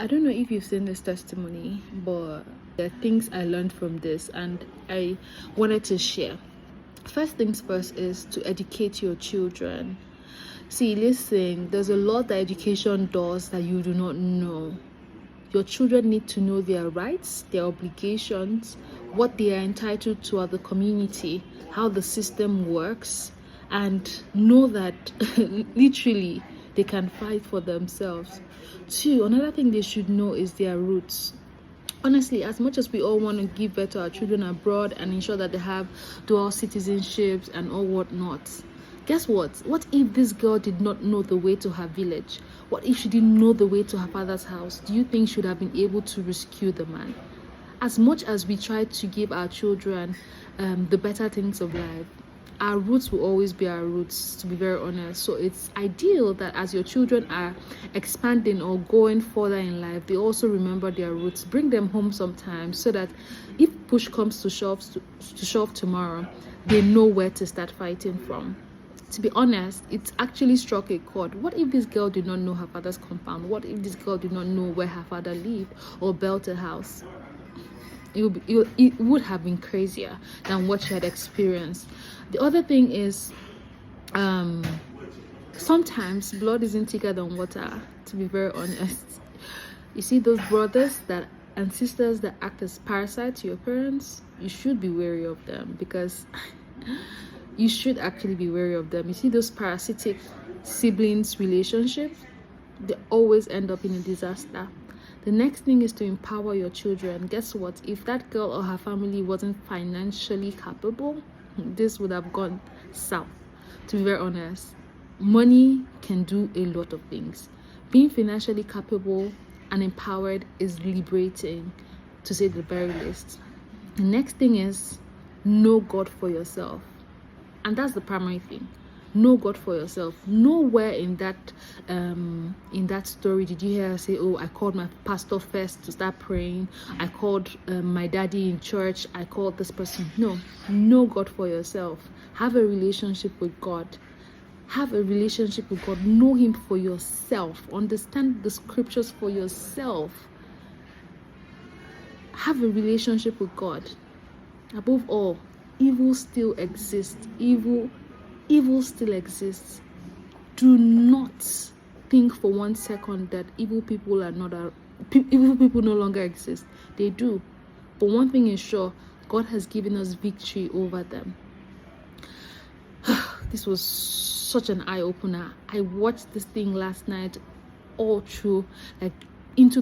I don't know if you've seen this testimony, but there are things I learned from this and I wanted to share. First things first is to educate your children. See, listen, there's a lot that education does that you do not know. Your children need to know their rights, their obligations, what they are entitled to at the community, how the system works, and know that literally they can fight for themselves. Two, another thing they should know is their roots. Honestly, as much as we all want to give birth to our children abroad and ensure that they have dual citizenships and all whatnot, guess what if this girl did not know the way to her village? What if she didn't know the way to her father's house? Do you think she would have been able to rescue the man? As much as we try to give our children the better things of life, our roots will always be our roots, to be very honest. So it's ideal that as your children are expanding or going further in life, they also remember their roots. Bring them home sometimes so that if push comes to shove tomorrow, they know where to start fighting from. To be honest, it actually struck a chord. What if this girl did not know her father's compound? What if this girl did not know where her father lived or built a house? It would have been crazier than what she had experienced. The other thing is, sometimes blood isn't thicker than water, to be very honest. You see those brothers that and sisters that act as parasites to your parents, you should be wary of them, because you should actually be wary of them. You see those parasitic siblings relationships, they always end up in a disaster. The next thing is to empower your children. Guess what? If that girl or her family wasn't financially capable, this would have gone south, to be very honest. Money can do a lot of things. Being financially capable and empowered is liberating, to say the very least. The next thing is know God for yourself. And that's the primary thing. Know God for yourself. Nowhere in that story did you hear her say, oh, I called my pastor first to start praying, I called my daddy in church, I called this person. No. Know God for yourself. Have a relationship with God. Have a relationship with God. Know him for yourself. Understand the scriptures for yourself. Have a relationship with God. Above all, evil still exists. Evil still exists. Do not think for 1 second that evil people no longer exist. They do. But one thing is sure, God has given us victory over them. This was such an eye-opener. I watched this thing last night all through, like into